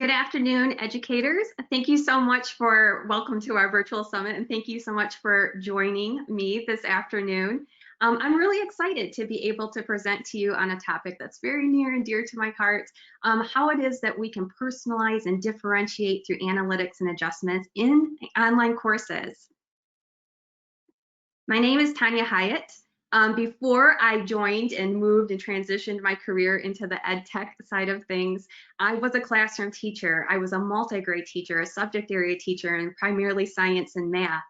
Good afternoon, educators. Thank you so much for welcome to our virtual summit, and thank you so much for joining me this afternoon. I'm really excited to be able to present to you on a topic that's very near and dear to my heart, how it is that we can personalize and differentiate through analytics and adjustments in online courses. My name is Tanya Hyatt. Before I joined and moved and transitioned my career into the ed tech side of things, I was a classroom teacher. I was a multi-grade teacher, a subject area teacher, and primarily science and math.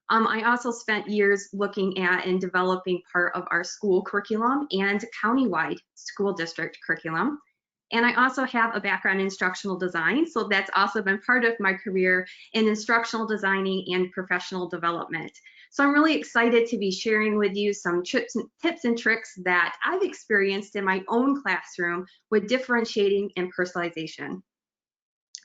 I also spent years looking at and developing part of our school curriculum and countywide school district curriculum. And I also have a background in instructional design, so that's also been part of my career in instructional designing and professional development. So I'm really excited to be sharing with you some tips and tricks that I've experienced in my own classroom with differentiating and personalization.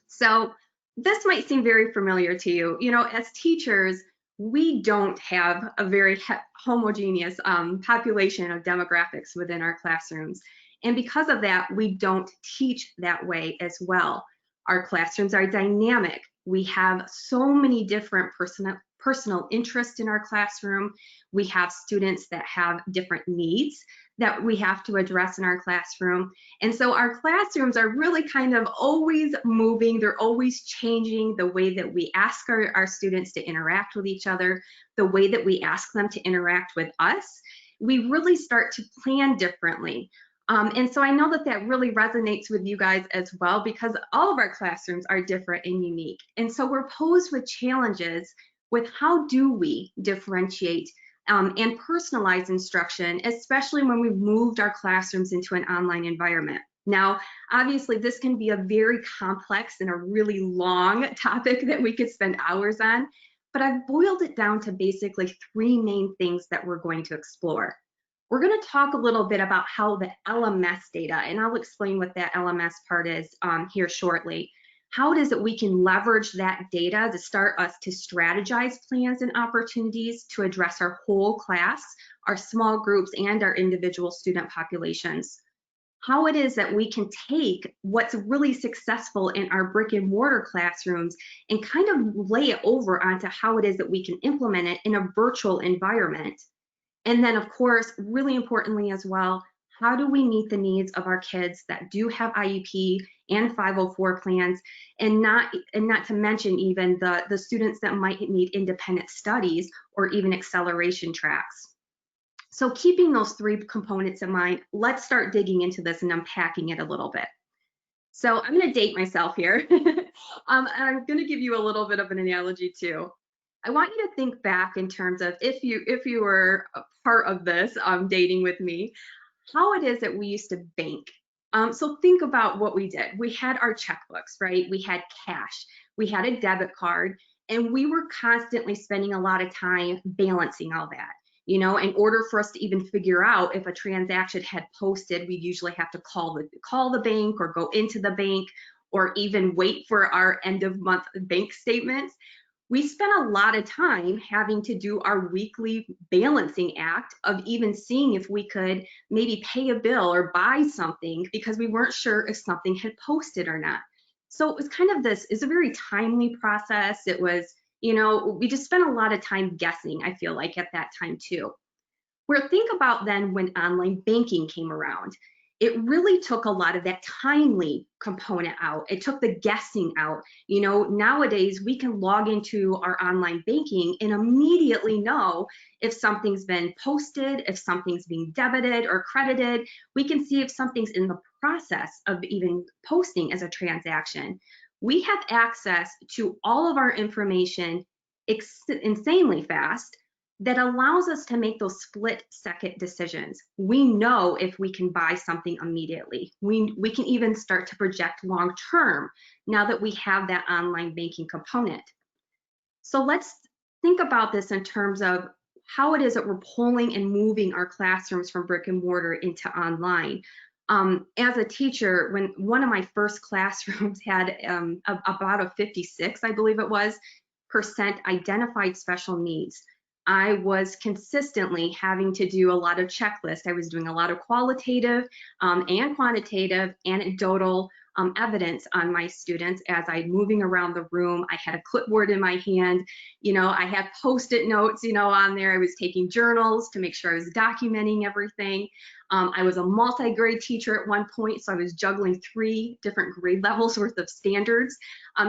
So this might seem very familiar to you. You know, as teachers, we don't have a very homogeneous population of demographics within our classrooms. And because of that, we don't teach that way as well. Our classrooms are dynamic. We have so many different personal interests in our classroom. We have students that have different needs that we have to address in our classroom. And so our classrooms are really kind of always moving. They're always changing the way that we ask our students to interact with each other, the way that we ask them to interact with us. We really start to plan differently. And so I know that that really resonates with you guys as well, because all of our classrooms are different and unique. And so we're posed with challenges with how do we differentiate and personalize instruction, especially when we've moved our classrooms into an online environment. Now, obviously, this can be a very complex and a really long topic that we could spend hours on, but I've boiled it down to basically three main things that we're going to explore. We're going to talk a little bit about how the LMS data, and I'll explain what that LMS part is here shortly. How it is that we can leverage that data to start us to strategize plans and opportunities to address our whole class, our small groups, and our individual student populations. How it is that we can take what's really successful in our brick and mortar classrooms and kind of lay it over onto how it is that we can implement it in a virtual environment. And then, of course, really importantly as well, how do we meet the needs of our kids that do have IEP and 504 plans, and not to mention even the students that might need independent studies or even acceleration tracks. So keeping those three components in mind, let's start digging into this and unpacking it a little bit. So I'm going to date myself here. I'm going to give you a little bit of an analogy too. I want you to think back in terms of if you were a part of this dating with me, how it is that we used to bank. So think about what we did. We had our checkbooks, right? We had cash, we had a debit card, and we were constantly spending a lot of time balancing all that. You know, in order for us to even figure out if a transaction had posted, we usually have to call the bank or go into the bank or even wait for our end of month bank statements. We spent a lot of time having to do our weekly balancing act of even seeing if we could maybe pay a bill or buy something because we weren't sure if something had posted or not. So it was kind of this, it's a very timely process. It was, you know, we just spent a lot of time guessing, I feel like, at that time too. Where think about then when online banking came around. It really took a lot of that timely component out. It took the guessing out. You know, nowadays we can log into our online banking and immediately know if something's been posted, if something's being debited or credited. We can see if something's in the process of even posting as a transaction. We have access to all of our information insanely fast, that allows us to make those split-second decisions. We know if we can buy something immediately. We can even start to project long-term now that we have that online banking component. So let's think about this in terms of how it is that we're pulling and moving our classrooms from brick and mortar into online. As a teacher, when one of my first classrooms had about a 56, I believe it was, % identified special needs, I was consistently having to do a lot of checklists. I was doing a lot of qualitative and quantitative, anecdotal evidence on my students as I'm moving around the room. I had a clipboard in my hand, I had Post-it notes, on there. I was taking journals to make sure I was documenting everything. I was a multi-grade teacher at one point, so I was juggling 3 different grade levels worth of standards.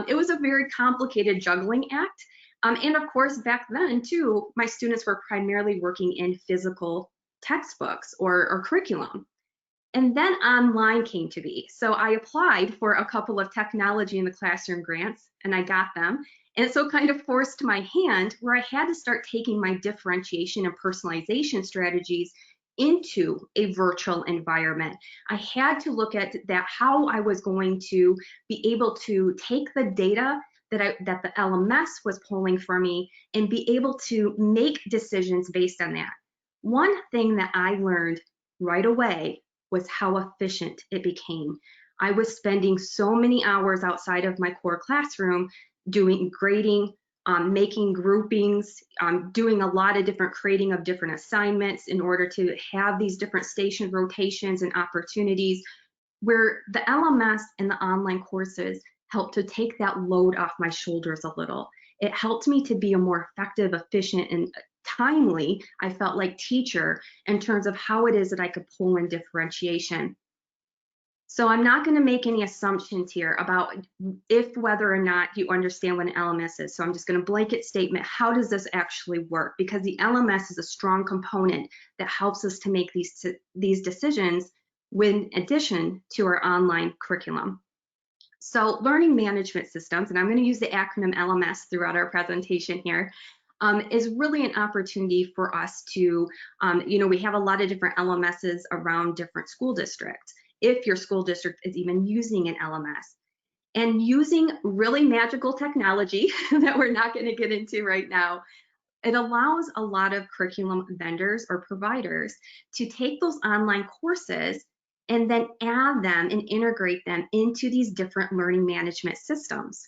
It was a very complicated juggling act. And of course, back then too, my students were primarily working in physical textbooks or curriculum. And then online came to be. So I applied for a couple of technology in the classroom grants, and I got them. And so kind of forced my hand where I had to start taking my differentiation and personalization strategies into a virtual environment. I had to look at that, how I was going to be able to take the data that the LMS was pulling for me and be able to make decisions based on that. One thing that I learned right away was how efficient it became. I was spending so many hours outside of my core classroom doing grading, making groupings, doing a lot of creating of different assignments in order to have these different station rotations and opportunities, where the LMS and the online courses helped to take that load off my shoulders a little. It helped me to be a more effective, efficient, and timely, I felt like, teacher in terms of how it is that I could pull in differentiation. So I'm not going to make any assumptions here about whether or not you understand what an LMS is. So I'm just going to blanket statement, how does this actually work? Because the LMS is a strong component that helps us to make these decisions in addition to our online curriculum. So learning management systems, and I'm going to use the acronym LMS throughout our presentation here, is really an opportunity for us to, we have a lot of different LMSs around different school districts, if your school district is even using an LMS. And using really magical technology that we're not going to get into right now, it allows a lot of curriculum vendors or providers to take those online courses and then add them and integrate them into these different learning management systems.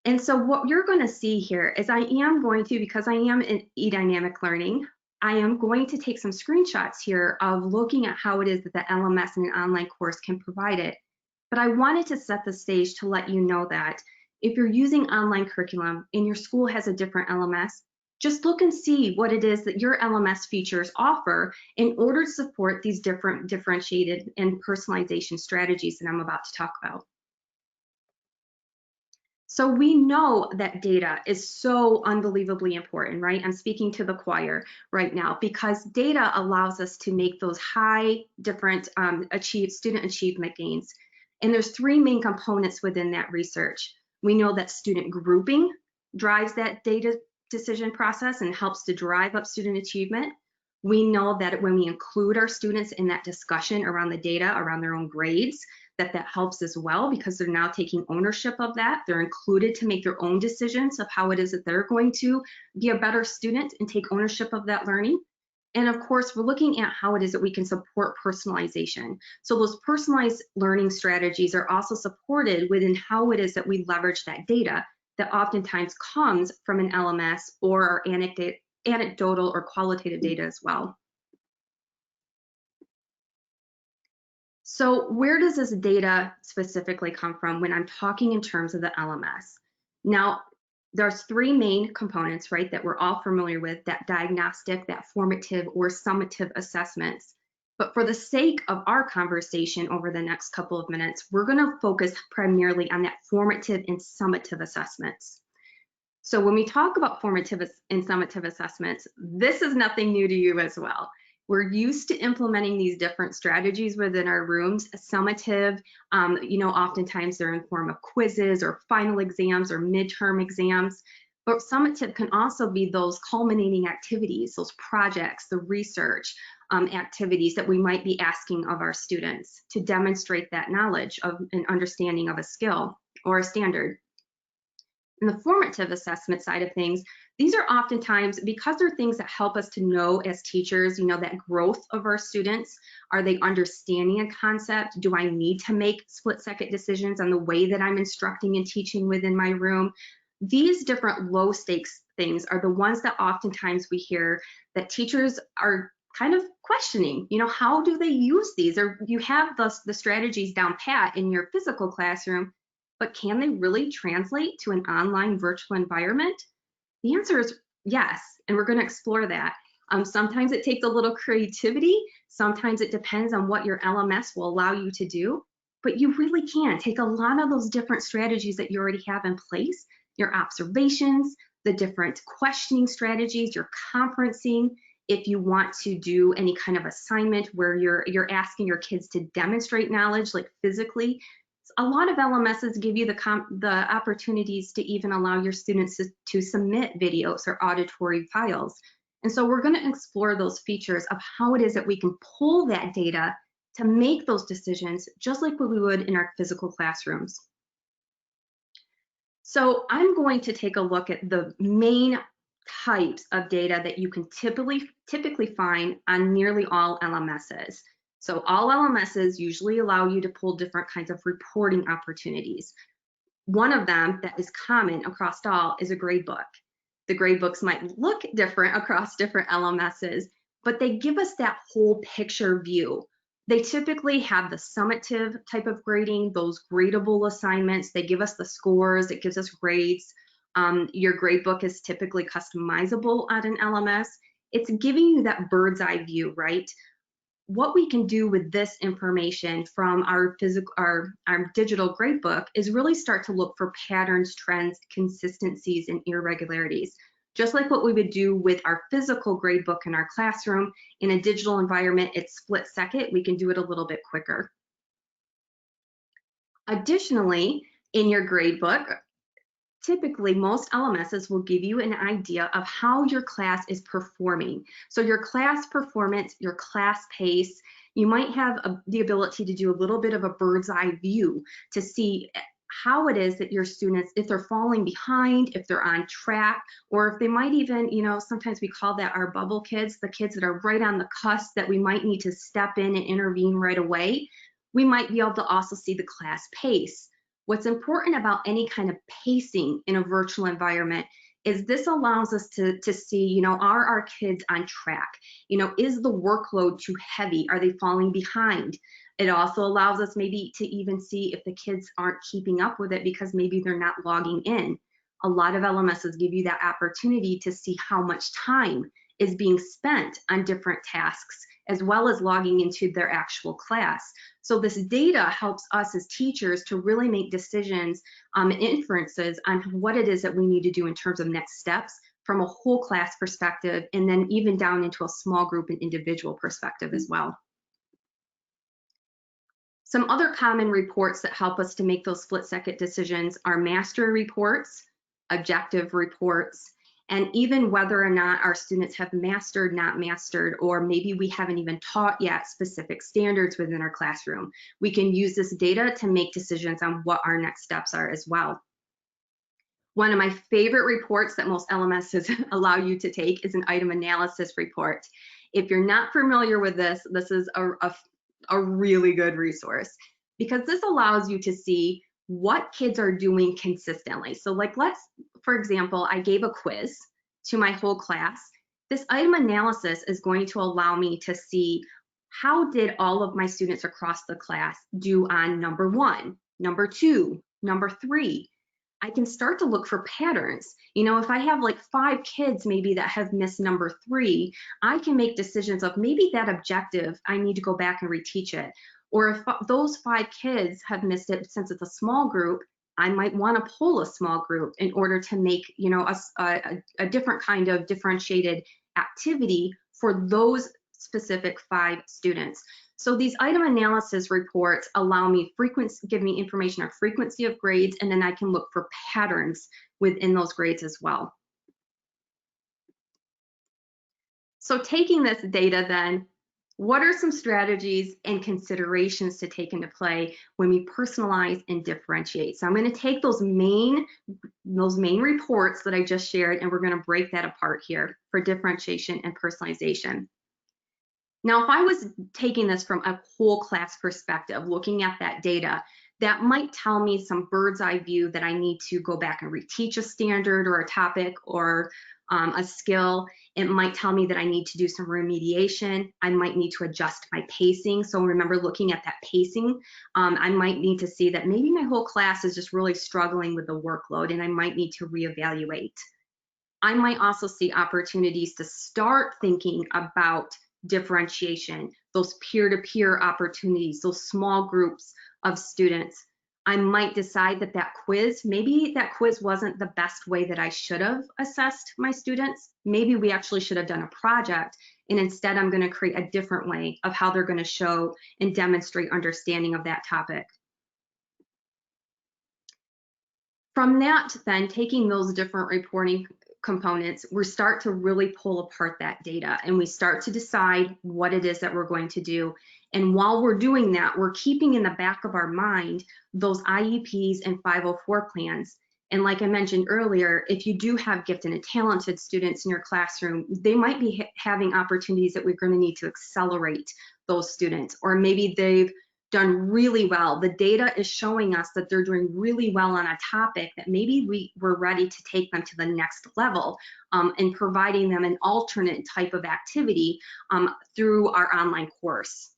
And so what you're going to see here is I am going to, because I am in eDynamic learning, I am going to take some screenshots here of looking at how it is that the LMS and an online course can provide it. But I wanted to set the stage to let you know that if you're using online curriculum and your school has a different LMS, just look and see what it is that your LMS features offer in order to support these different differentiated and personalization strategies that I'm about to talk about. So we know that data is so unbelievably important, right? I'm speaking to the choir right now because data allows us to make those high different student achievement gains. And there's 3 main components within that research. We know that student grouping drives that data decision process and helps to drive up student achievement. We know that when we include our students in that discussion around the data, around their own grades, that helps as well because they're now taking ownership of that. They're included to make their own decisions of how it is that they're going to be a better student and take ownership of that learning. And of course, we're looking at how it is that we can support personalization. So those personalized learning strategies are also supported within how it is that we leverage that data that oftentimes comes from an LMS or our anecdotal or qualitative data as well. So where does this data specifically come from when I'm talking in terms of the LMS? Now, there's 3 main components, right, that we're all familiar with, that diagnostic, that formative or summative assessments. But for the sake of our conversation over the next couple of minutes, we're going to focus primarily on that formative and summative assessments. So when we talk about formative and summative assessments, this is nothing new to you as well. We're used to implementing these different strategies within our rooms. Summative, oftentimes they're in form of quizzes or final exams or midterm exams. But summative can also be those culminating activities, those projects, the research activities that we might be asking of our students to demonstrate that knowledge of an understanding of a skill or a standard. In the formative assessment side of things, these are oftentimes, because they're things that help us to know as teachers, that growth of our students. Are they understanding a concept? Do I need to make split-second decisions on the way that I'm instructing and teaching within my room? These different low-stakes things are the ones that oftentimes we hear that teachers are kind of questioning, how do they use these? Or you have the strategies down pat in your physical classroom, but can they really translate to an online virtual environment? The answer is yes, and we're going to explore that. Sometimes it takes a little creativity. Sometimes it depends on what your LMS will allow you to do, but you really can take a lot of those different strategies that you already have in place, your observations, the different questioning strategies, your conferencing. If you want to do any kind of assignment where you're asking your kids to demonstrate knowledge, like physically, a lot of LMSs give you the opportunities to even allow your students to submit videos or auditory files. And so we're going to explore those features of how it is that we can pull that data to make those decisions just like what we would in our physical classrooms. So I'm going to take a look at the main types of data that you can typically find on nearly all LMSs. So all LMSs usually allow you to pull different kinds of reporting opportunities. One of them that is common across all is a gradebook. The gradebooks might look different across different LMSs, but they give us that whole picture view. They typically have the summative type of grading, those gradable assignments. They give us the scores, it gives us grades. Your gradebook is typically customizable on an LMS. It's giving you that bird's eye view, right? What we can do with this information from our digital gradebook is really start to look for patterns, trends, consistencies, and irregularities. Just like what we would do with our physical gradebook in our classroom, in a digital environment, it's split second. We can do it a little bit quicker. Additionally, in your gradebook, typically most LMSs will give you an idea of how your class is performing. So your class performance, your class pace, you might have the ability to do a little bit of a bird's eye view to see how it is that your students, if they're falling behind, if they're on track, or if they might even, sometimes we call that our bubble kids, the kids that are right on the cusp that we might need to step in and intervene right away. We might be able to also see the class pace. What's important about any kind of pacing in a virtual environment is this allows us to see, are our kids on track? Is the workload too heavy? Are they falling behind? It also allows us maybe to even see if the kids aren't keeping up with it because maybe they're not logging in. A lot of LMSs give you that opportunity to see how much time is being spent on different tasks, as well as logging into their actual class. So this data helps us as teachers to really make decisions and inferences on what it is that we need to do in terms of next steps from a whole class perspective, and then even down into a small group and individual perspective as well. Some other common reports that help us to make those split-second decisions are mastery reports, objective reports, and even whether or not our students have mastered, not mastered, or maybe we haven't even taught yet specific standards within our classroom. We can use this data to make decisions on what our next steps are as well. One of my favorite reports that most LMSs allow you to take is an item analysis report. If you're not familiar with this, this is a really good resource because this allows you to see what kids are doing consistently. So like for example, I gave a quiz to my whole class. This item analysis is going to allow me to see how did all of my students across the class do on number 1, number 2, number 3. I can start to look for patterns. If I have like 5 kids maybe that have missed number 3, I can make decisions of maybe that objective, I need to go back and reteach it. Or if those 5 kids have missed it, since it's a small group, I might want to pull a small group in order to make, a different kind of differentiated activity for those specific 5 students. So these item analysis reports allow me give me information on frequency of grades, and then I can look for patterns within those grades as well. So taking this data then, what are some strategies and considerations to take into play when we personalize and differentiate? So I'm going to take those main reports that I just shared, and we're going to break that apart here for differentiation and personalization. Now, if I was taking this from a whole class perspective, looking at that data, that might tell me some bird's eye view that I need to go back and reteach a standard or a topic, or a skill. It might tell me that I need to do some remediation. I might need to adjust my pacing. So remember, looking at that pacing, I might need to see that maybe my whole class is just really struggling with the workload and I might need to reevaluate. I might also see opportunities to start thinking about differentiation, those peer-to-peer opportunities, those small groups of students. I might decide that maybe that quiz wasn't the best way that I should have assessed my students. Maybe we actually should have done a project, and instead I'm going to create a different way of how they're going to show and demonstrate understanding of that topic. From that, then, taking those different reporting components, we start to really pull apart that data and we start to decide what it is that we're going to do. And while we're doing that, we're keeping in the back of our mind those IEPs and 504 plans. And like I mentioned earlier, if you do have gifted and talented students in your classroom, they might be having opportunities that we're going to need to accelerate those students, or maybe they've done really well. The data is showing us that they're doing really well on a topic that maybe we're ready to take them to the next level, and providing them an alternate type of activity through our online course.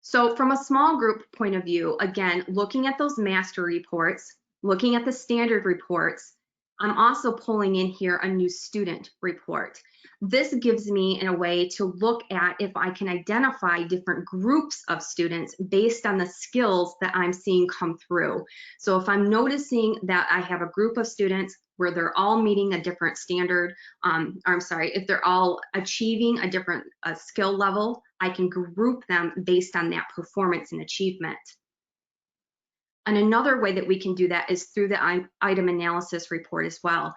So from a small group point of view, again, looking at those master reports, looking at the standard reports, I'm also pulling in here a new student report. This gives me a way to look at if I can identify different groups of students based on the skills that I'm seeing come through. So if I'm noticing that I have a group of students where they're all meeting a different standard, if they're all achieving a different skill level, I can group them based on that performance and achievement. And another way that we can do that is through the item analysis report as well.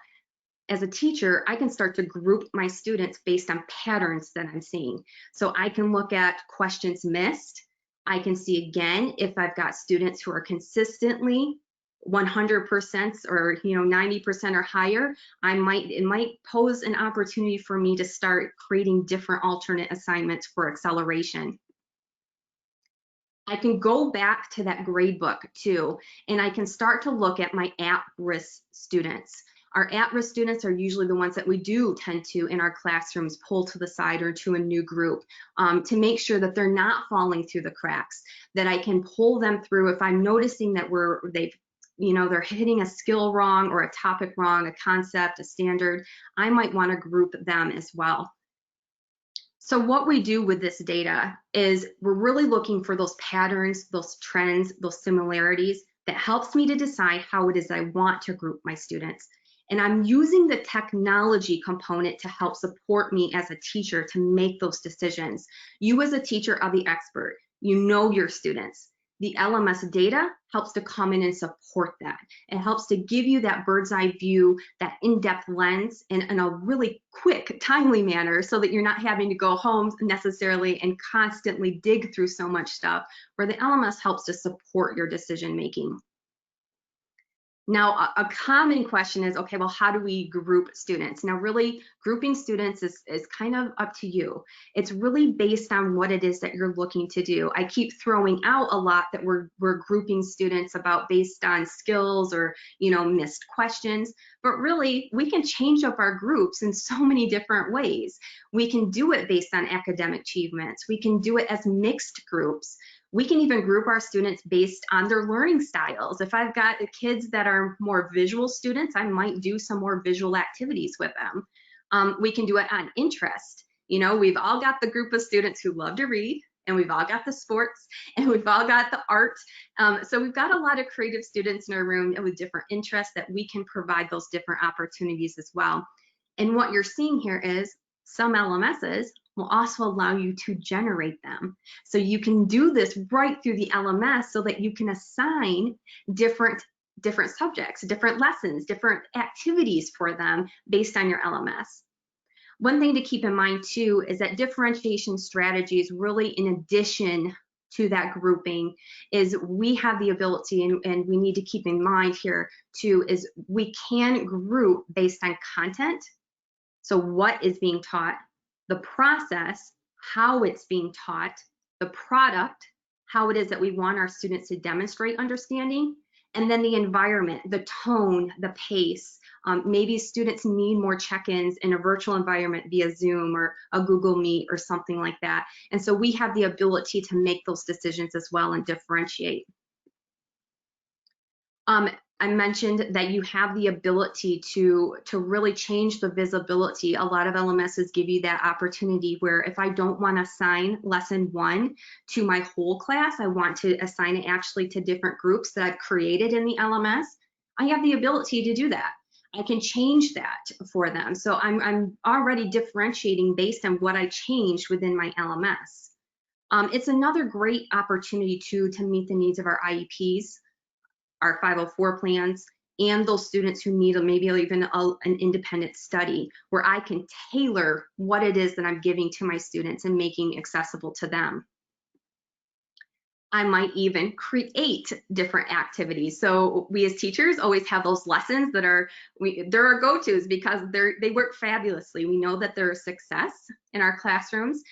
As a teacher, I can start to group my students based on patterns that I'm seeing. So I can look at questions missed. I can see again if I've got students who are consistently 100% or 90% or higher. It might pose an opportunity for me to start creating different alternate assignments for acceleration. I can go back to that grade book too, and I can start to look at my at-risk students. Our at-risk students are usually the ones that we do tend to, in our classrooms, pull to the side or to a new group to make sure that they're not falling through the cracks, that I can pull them through if I'm noticing that they're hitting a skill wrong or a topic wrong, a concept, a standard. I might want to group them as well. So what we do with this data is we're really looking for those patterns, those trends, those similarities that helps me to decide how it is I want to group my students. And I'm using the technology component to help support me as a teacher to make those decisions. You as a teacher are the expert. You know your students. The LMS data helps to come in and support that. It helps to give you that bird's eye view, that in-depth lens in a really quick, timely manner so that you're not having to go home necessarily and constantly dig through so much stuff, where the LMS helps to support your decision making. Now, a common question is, okay, well, how do we group students? Now, really, grouping students is kind of up to you. It's really based on what it is that you're looking to do. I keep throwing out a lot that we're grouping students based on skills or, missed questions, but really, we can change up our groups in so many different ways. We can do it based on academic achievements. We can do it as mixed groups. We can even group our students based on their learning styles. If I've got kids that are more visual students, I might do some more visual activities with them. We can do it on interest. We've all got the group of students who love to read, and we've all got the sports, and we've all got the art. So we've got a lot of creative students in our room with different interests that we can provide those different opportunities as well. And what you're seeing here is some LMSs will also allow you to generate them. So you can do this right through the LMS so that you can assign different subjects, different lessons, different activities for them based on your LMS. One thing to keep in mind too is that differentiation strategies, really in addition to that grouping, is we have the ability, and we need to keep in mind here too, is we can group based on content. So what is being taught, the process, how it's being taught, the product, how it is that we want our students to demonstrate understanding, And then the environment, the tone, the pace. Maybe students need more check-ins in a virtual environment via Zoom or a Google Meet or something like that. And so we have the ability to make those decisions as well and differentiate. I mentioned that you have the ability to really change the visibility. A lot of LMSs give you that opportunity where if I don't want to assign lesson 1 to my whole class, I want to assign it actually to different groups that I've created in the LMS, I have the ability to do that. I can change that for them. So I'm already differentiating based on what I changed within my LMS. It's another great opportunity to meet the needs of our IEPs, our 504 plans, and those students who need maybe even an independent study where I can tailor what it is that I'm giving to my students and making accessible to them. I might even create different activities. So we as teachers always have those lessons that they're our go-tos because they work fabulously. We know that they're a success in our classrooms.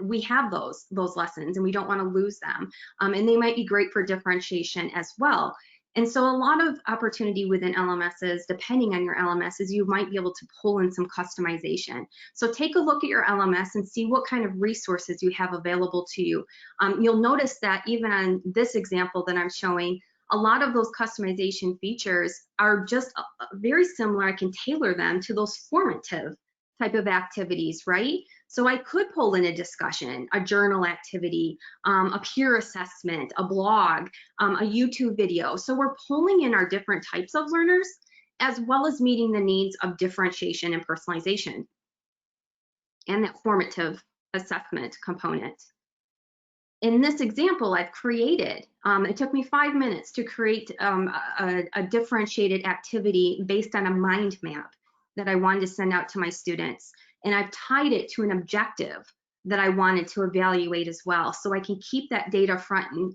We have those lessons and we don't want to lose them. And they might be great for differentiation as well. And so a lot of opportunity within LMSs, depending on your LMS, is you might be able to pull in some customization. So take a look at your LMS and see what kind of resources you have available to you. You'll notice that even on this example that I'm showing, a lot of those customization features are just very similar. I can tailor them to those formative type of activities, right? So I could pull in a discussion, a journal activity, a peer assessment, a blog, a YouTube video. So we're pulling in our different types of learners as well as meeting the needs of differentiation and personalization and that formative assessment component. In this example, I've created, it took me 5 minutes to create a differentiated activity based on a mind map that I wanted to send out to my students. And I've tied it to an objective that I wanted to evaluate as well. So I can keep that data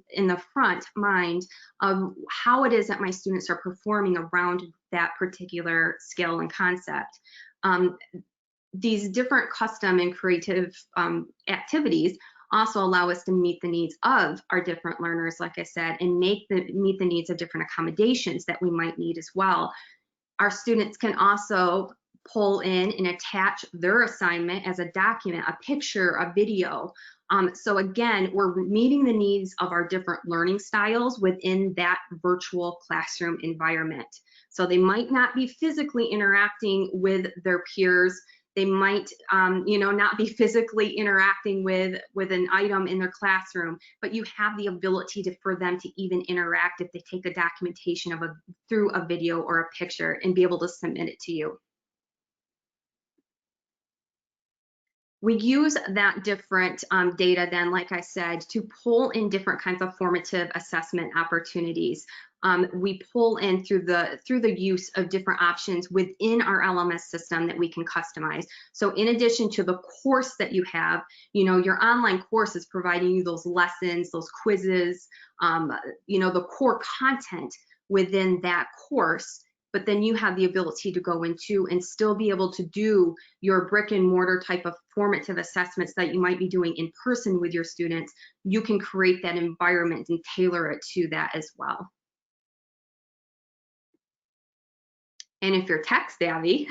in the front mind of how it is that my students are performing around that particular skill and concept. These different custom and creative activities also allow us to meet the needs of our different learners, like I said, and meet the needs of different accommodations that we might need as well. Our students can also pull in and attach their assignment as a document, a picture, a video. So again, we're meeting the needs of our different learning styles within that virtual classroom environment. So they might not be physically interacting with their peers. They might, not be physically interacting with an item in their classroom, but you have the ability for them to even interact if they take a documentation through a video or a picture and be able to submit it to you. We use that different data then, like I said, to pull in different kinds of formative assessment opportunities. We pull in through the use of different options within our LMS system that we can customize. So in addition to the course that you have, your online course is providing you those lessons, those quizzes, the core content within that course. But then you have the ability to go into and still be able to do your brick and mortar type of formative assessments that you might be doing in person with your students. You can create that environment and tailor it to that as well. And if you're tech savvy,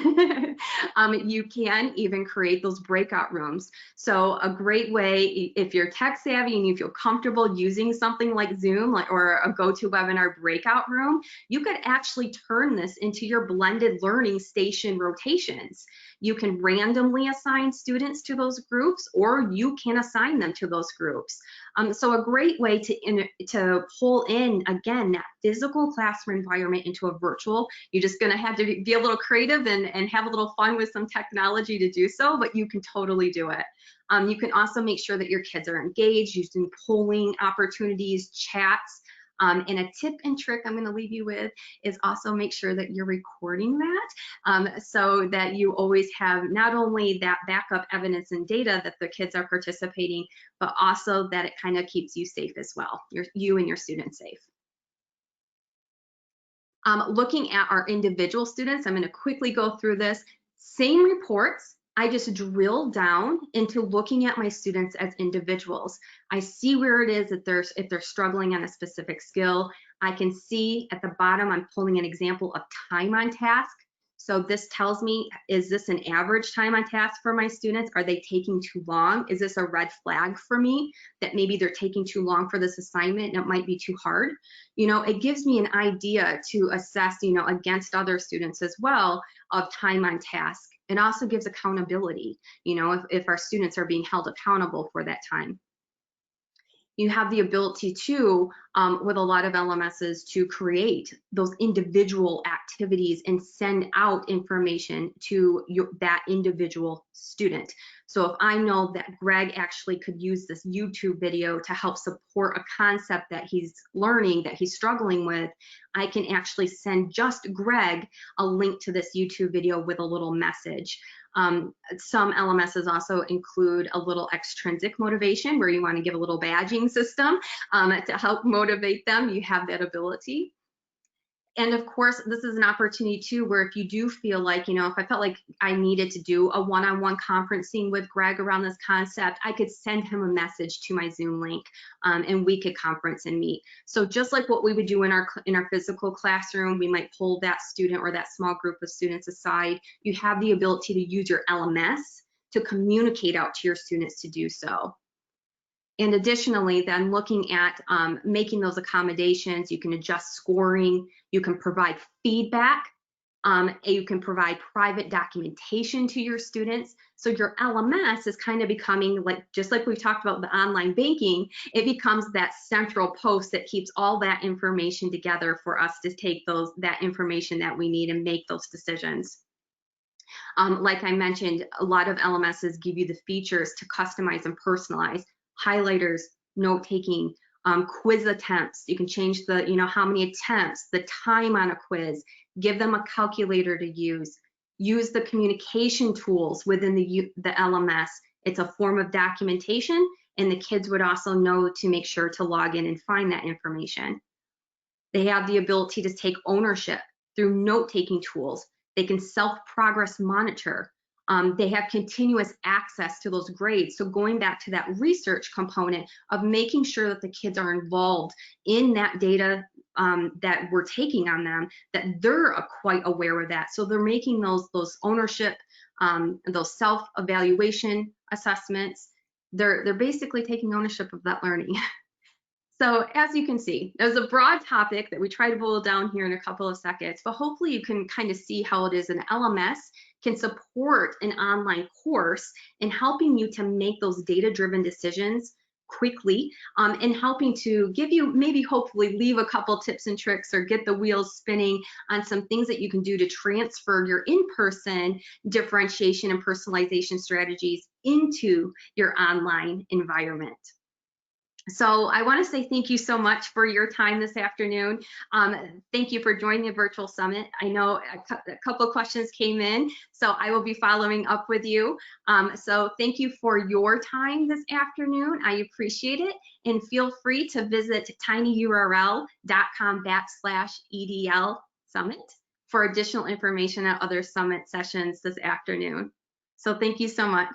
you can even create those breakout rooms. So a great way, if you're tech savvy and you feel comfortable using something like Zoom or a GoToWebinar breakout room, you could actually turn this into your blended learning station rotations. You can randomly assign students to those groups, or you can assign them to those groups. So a great way to pull in, again, that physical classroom environment into a virtual. You're just going to have to be a little creative and have a little fun with some technology to do so, but you can totally do it. You can also make sure that your kids are engaged using polling opportunities, chats. And a tip and trick I'm going to leave you with is also make sure that you're recording that so that you always have not only that backup evidence and data that the kids are participating, but also that it kind of keeps you safe as well, you and your students safe. Looking at our individual students, I'm going to quickly go through this. Same reports. I just drill down into looking at my students as individuals. I see where it is that if they're struggling on a specific skill. I can see at the bottom, I'm pulling an example of time on task. So this tells me, is this an average time on task for my students? Are they taking too long? Is this a red flag for me that maybe they're taking too long for this assignment and it might be too hard? You know, it gives me an idea to assess, you know, against other students as well of time on task. It also gives accountability, you know, if our students are being held accountable for that time. You have the ability to, with a lot of LMSs, to create those individual activities and send out information to that individual student. So if I know that Greg actually could use this YouTube video to help support a concept that he's learning, that he's struggling with, I can actually send just Greg a link to this YouTube video with a little message. Some LMSs also include a little extrinsic motivation where you want to give a little badging system to help motivate them. You have that ability. And of course, this is an opportunity too, where if you do feel like, you know, if I felt like I needed to do a one-on-one conferencing with Greg around this concept, I could send him a message to my Zoom link and we could conference and meet. So just like what we would do in our physical classroom, we might pull that student or that small group of students aside. You have the ability to use your LMS to communicate out to your students to do so. And additionally, then looking at making those accommodations, you can adjust scoring, you can provide feedback, you can provide private documentation to your students. So your LMS is kind of becoming like, just like we've talked about the online banking, it becomes that central post that keeps all that information together for us to take that information that we need and make those decisions. Like I mentioned, a lot of LMSs give you the features to customize and personalize. Highlighters, note taking, quiz attempts. You can change the, you know, how many attempts, the time on a quiz, give them a calculator to use the communication tools within the LMS. It's a form of documentation, and the kids would also know to make sure to log in and find that information. They have the ability to take ownership through note-taking tools. They can self-progress monitor. They have continuous access to those grades. So going back to that research component of making sure that the kids are involved in that data that we're taking on them, that they're quite aware of that. So they're making those ownership, those self-evaluation assessments. They're basically taking ownership of that learning. So as you can see, there's a broad topic that we try to boil down here in a couple of seconds, but hopefully you can kind of see how it is an LMS can support an online course in helping you to make those data-driven decisions quickly and helping to give you, maybe hopefully leave a couple tips and tricks or get the wheels spinning on some things that you can do to transfer your in-person differentiation and personalization strategies into your online environment. So I want to say thank you so much for your time this afternoon. Thank you for joining the virtual summit. I know a couple of questions came in, so I will be following up with you. So thank you for your time this afternoon. I appreciate it. And feel free to visit tinyurl.com/EDL summit for additional information on other summit sessions this afternoon. So thank you so much.